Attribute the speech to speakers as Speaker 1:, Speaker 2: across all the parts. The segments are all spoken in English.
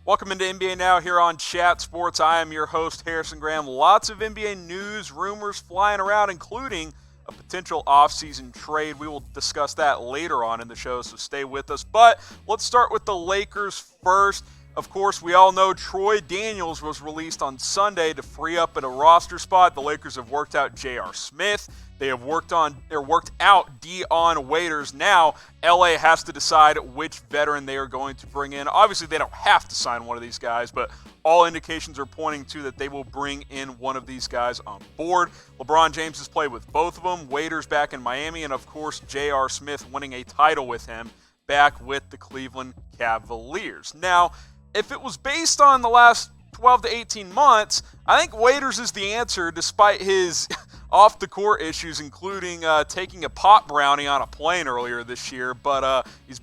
Speaker 1: Welcome into NBA Now here on Chat Sports. I am your host, Harrison Graham. Lots of NBA news, rumors flying around, including a potential offseason trade. We will discuss that later on in the show, so stay with us. But let's start with the Lakers first. Of course, we all know Troy Daniels was released on Sunday to free up at a roster spot. The Lakers have worked out J.R. Smith. They have worked out Dion Waiters. Now, LA has to decide which veteran they are going to bring in. Obviously, they don't have to sign one of these guys, but all indications are pointing to that they will bring in one of these guys on board. LeBron James has played with both of them. Waiters back in Miami, and of course, J.R. Smith winning a title with him back with the Cleveland Cavaliers. Now, if it was based on the last 12 to 18 months, I think Waiters is the answer despite his off-the-court issues, including taking a pot brownie on a plane earlier this year. But he's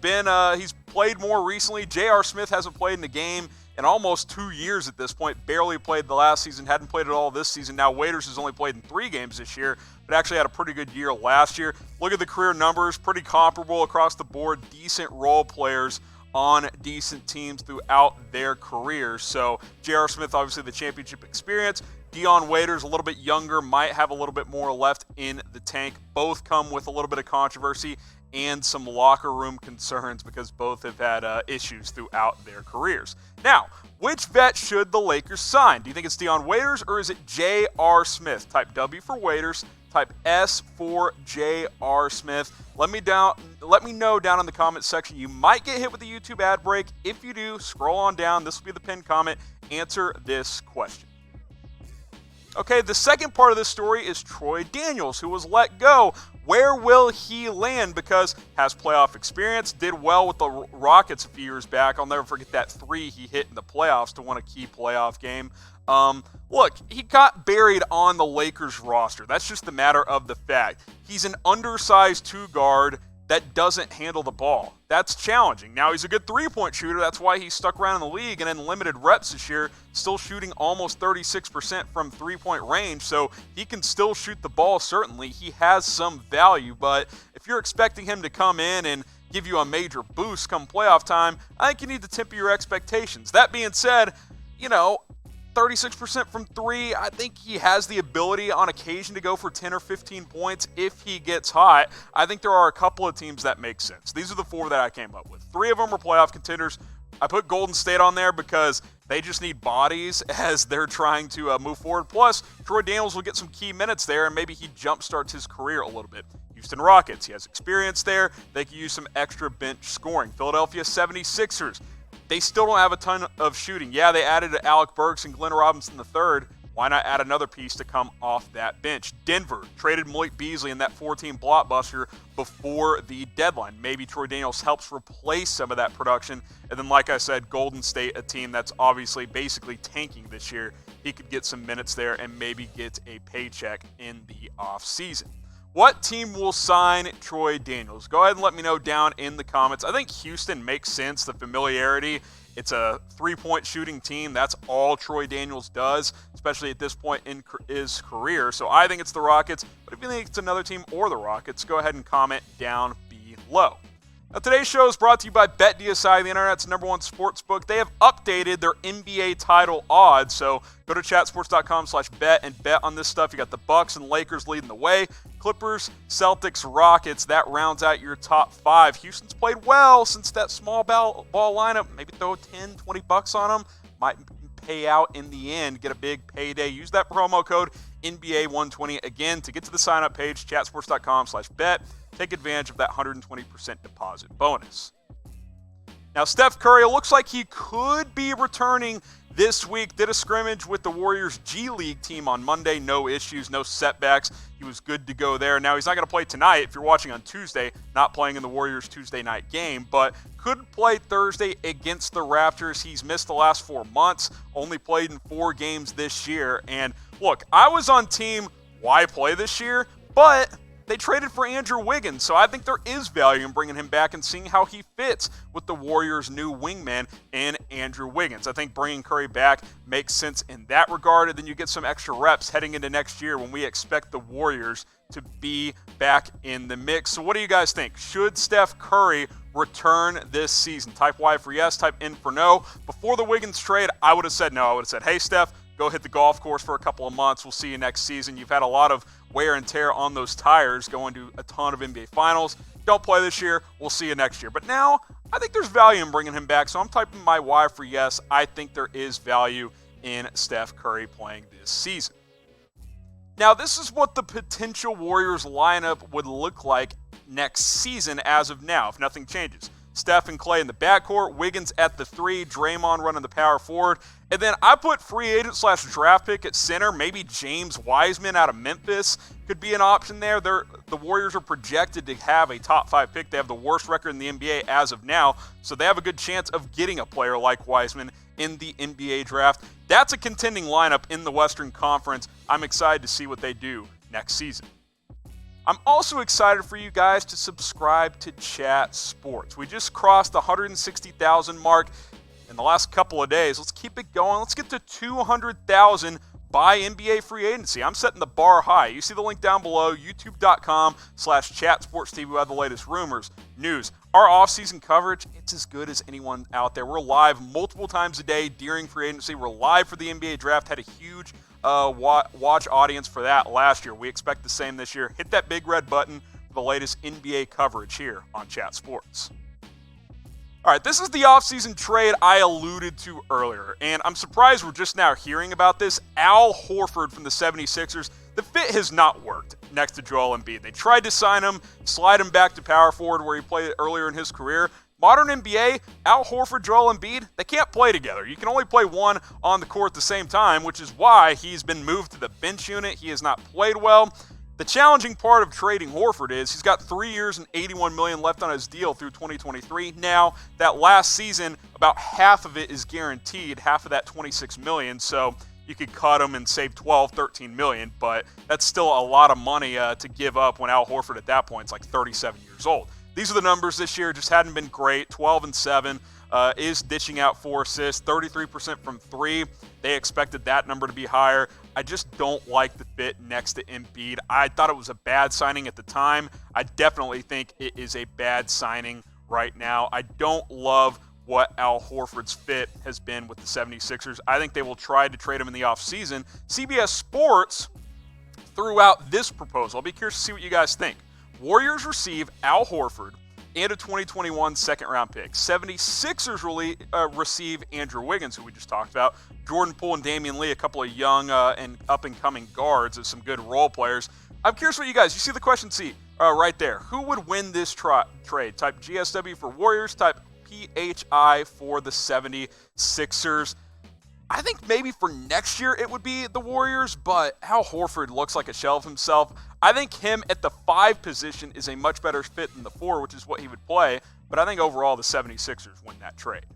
Speaker 1: played more recently. J.R. Smith hasn't played in the game in almost 2 years at this point. Barely played the last season, hadn't played at all this season. Now Waiters has only played in 3 games this year, but actually had a pretty good year last year. Look at the career numbers, pretty comparable across the board. Decent role players on decent teams throughout their careers. So J.R. Smith, obviously the championship experience. Dion Waiters, a little bit younger, might have a little bit more left in the tank. Both come with a little bit of controversy and some locker room concerns because both have had issues throughout their careers. Now, which vet should the Lakers sign? Do you think it's Dion Waiters or is it J.R. Smith? Type W for Waiters, type S for J.R. Smith. Let me know down in the comments section. You might get hit with the YouTube ad break. If you do, scroll on down. This will be the pinned comment. Answer this question. Okay, the second part of this story is Troy Daniels, who was let go. Where will he land? Because has playoff experience, did well with the Rockets a few years back. I'll never forget that 3 he hit in the playoffs to win a key playoff game. Look, he got buried on the Lakers roster. That's just a matter of the fact. He's an undersized 2 guard that doesn't handle the ball. That's challenging. Now, he's a good 3-point shooter. That's why he's stuck around in the league and in limited reps this year, still shooting almost 36% from 3-point range. So he can still shoot the ball, certainly. He has some value. But if you're expecting him to come in and give you a major boost come playoff time, I think you need to temper your expectations. That being said, 36% from 3, I think he has the ability on occasion to go for 10 or 15 points if he gets hot. I think there are a couple of teams that make sense. These are the 4 that I came up with. 3 of them are playoff contenders. I put Golden State on there because they just need bodies as they're trying to move forward. Plus, Troy Daniels will get some key minutes there, and maybe he jumpstarts his career a little bit. Houston Rockets, he has experience there. They can use some extra bench scoring. Philadelphia 76ers. They still don't have a ton of shooting. Yeah, they added Alec Burks and Glenn Robinson III. Why not add another piece to come off that bench? Denver traded Malik Beasley in that 14 blockbuster before the deadline. Maybe Troy Daniels helps replace some of that production. And then, like I said, Golden State, a team that's obviously basically tanking this year. He could get some minutes there and maybe get a paycheck in the offseason. What team will sign Troy Daniels? Go ahead and let me know down in the comments. I think Houston makes sense, the familiarity. It's a 3-point shooting team. That's all Troy Daniels does, especially at this point in his career. So I think it's the Rockets. But if you think it's another team or the Rockets, go ahead and comment down below. Now, today's show is brought to you by BetDSI, the internet's #1 sportsbook. They have updated their NBA title odds, so go to chatsports.com/bet and bet on this stuff. You got the Bucks and Lakers leading the way. Clippers, Celtics, Rockets, that rounds out your top 5. Houston's played well since that small ball lineup. Maybe throw 10, 20 bucks on them. Might pay out in the end, get a big payday. Use that promo code NBA120 again to get to the sign-up page, chatsports.com/bet. Take advantage of that 120% deposit bonus. Now, Steph Curry, it looks like he could be returning this week. Did a scrimmage with the Warriors G League team on Monday. No issues, no setbacks. He was good to go there. Now, he's not going to play tonight. If you're watching on Tuesday, not playing in the Warriors Tuesday night game, but could play Thursday against the Raptors. He's missed the last 4 months, only played in 4 games this year. And look, I was on team why play this year, but they traded for Andrew Wiggins, so I think there is value in bringing him back and seeing how he fits with the Warriors' new wingman in Andrew Wiggins. I think bringing Curry back makes sense in that regard, and then you get some extra reps heading into next year when we expect the Warriors to be back in the mix. So what do you guys think? Should Steph Curry return this season? Type Y for yes, type N for no. Before the Wiggins trade, I would have said no. I would have said, hey, Steph, go hit the golf course for a couple of months. We'll see you next season. You've had a lot of wear and tear on those tires going to a ton of NBA Finals. Don't play this year. We'll see you next year. But now I think there's value in bringing him back, so I'm typing my Y for yes. I think there is value in Steph Curry playing this season. Now, this is what the potential Warriors lineup would look like next season as of now, if nothing changes. Steph and Klay in the backcourt, Wiggins at the 3, Draymond running the power forward. And then I put free agent / draft pick at center. Maybe James Wiseman out of Memphis could be an option there. The Warriors are projected to have a top 5 pick. They have the worst record in the NBA as of now, so they have a good chance of getting a player like Wiseman in the NBA draft. That's a contending lineup in the Western Conference. I'm excited to see what they do next season. I'm also excited for you guys to subscribe to Chat Sports. We just crossed the 160,000 mark in the last couple of days. Let's keep it going. Let's get to 200,000 by NBA free agency. I'm setting the bar high. You see the link down below, youtube.com/chatsportstv. We have the latest rumors, news. Our offseason coverage, it's as good as anyone out there. We're live multiple times a day during free agency. We're live for the NBA draft. Had a huge watch audience for that last year. We expect the same this year. Hit that big red button for the latest NBA coverage here on Chat Sports. All right, this is the offseason trade I alluded to earlier, and I'm surprised we're just now hearing about this. Al Horford from the 76ers. The fit has not worked next to Joel Embiid. They tried to sign him, slide him back to power forward where he played earlier in his career. Modern NBA, Al Horford, Joel Embiid, they can't play together. You can only play one on the court at the same time, which is why he's been moved to the bench unit. He has not played well. The challenging part of trading Horford is he's got 3 years and $81 million left on his deal through 2023. Now, that last season, about half of it is guaranteed, half of that $26 million. So you could cut him and save $12, $13 million, but that's still a lot of money to give up when Al Horford at that point is like 37 years old. These are the numbers this year, just hadn't been great. 12-7, is dishing out 4 assists, 33% from 3. They expected that number to be higher. I just don't like the fit next to Embiid. I thought it was a bad signing at the time. I definitely think it is a bad signing right now. I don't love what Al Horford's fit has been with the 76ers. I think they will try to trade him in the offseason. CBS Sports threw out this proposal. I'll be curious to see what you guys think. Warriors receive Al Horford and a 2021 second-round pick. 76ers receive Andrew Wiggins, who we just talked about, Jordan Poole and Damian Lee, a couple of young and up-and-coming guards and some good role players. I'm curious what you guys, you see the question sheet right there. Who would win this trade? Type GSW for Warriors, type PHI for the 76ers. I think maybe for next year it would be the Warriors, but Al Horford looks like a shell of himself. I think him at the 5 position is a much better fit than the 4, which is what he would play, but I think overall the 76ers win that trade.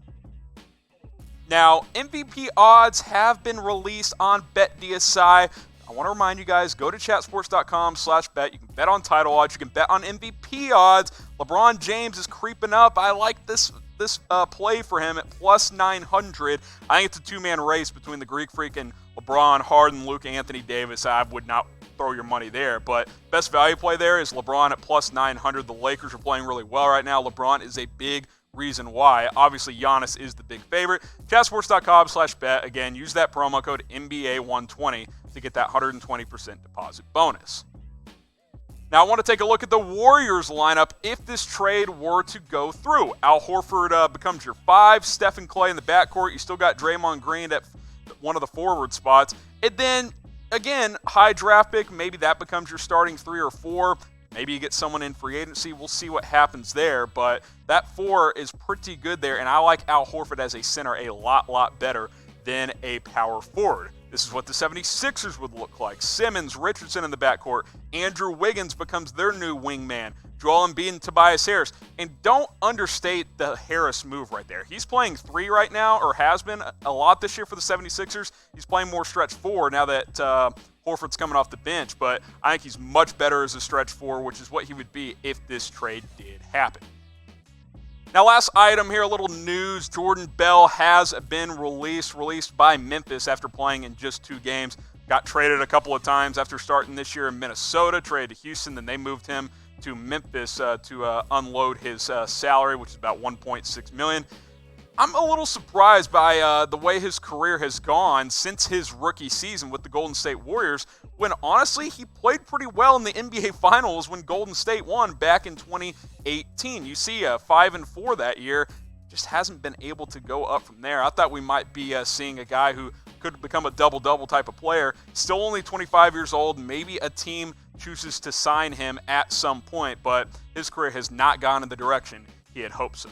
Speaker 1: Now, MVP odds have been released on BetDSI. I want to remind you guys, go to chatsports.com/bet. You can bet on title odds. You can bet on MVP odds. LeBron James is creeping up. I like this play for him at plus 900. I think it's a 2-man race between the Greek Freak and LeBron, Harden, Luka, Anthony Davis. I would not throw your money there, but best value play there is LeBron at plus 900. The Lakers are playing really well right now. LeBron is a big reason why. Obviously, Giannis is the big favorite. Chatsports.com/bet. Again, use that promo code NBA120 to get that 120% deposit bonus. Now, I want to take a look at the Warriors lineup if this trade were to go through. Al Horford becomes your 5, Steph and Klay in the backcourt. You still got Draymond Green at one of the forward spots. And then, again, high draft pick, maybe that becomes your starting 3 or 4. Maybe you get someone in free agency. We'll see what happens there. But that 4 is pretty good there, and I like Al Horford as a center a lot better than a power forward. This is what the 76ers would look like. Simmons, Richardson in the backcourt. Andrew Wiggins becomes their new wingman. Joel Embiid and Tobias Harris. And don't understate the Harris move right there. He's playing 3 right now, or has been a lot this year for the 76ers. He's playing more stretch 4 now that Horford's coming off the bench. But I think he's much better as a stretch 4, which is what he would be if this trade did happen. Now, last item here, a little news. Jordan Bell has been released by Memphis after playing in just 2 games. Got traded a couple of times after starting this year in Minnesota, traded to Houston, then they moved him to Memphis to unload his salary, which is about $1.6 million. I'm a little surprised by the way his career has gone since his rookie season with the Golden State Warriors, when honestly he played pretty well in the NBA Finals when Golden State won back in 2018. You see 5-4 that year, just hasn't been able to go up from there. I thought we might be seeing a guy who could become a double-double type of player, still only 25 years old. Maybe a team chooses to sign him at some point, but his career has not gone in the direction he had hoped so.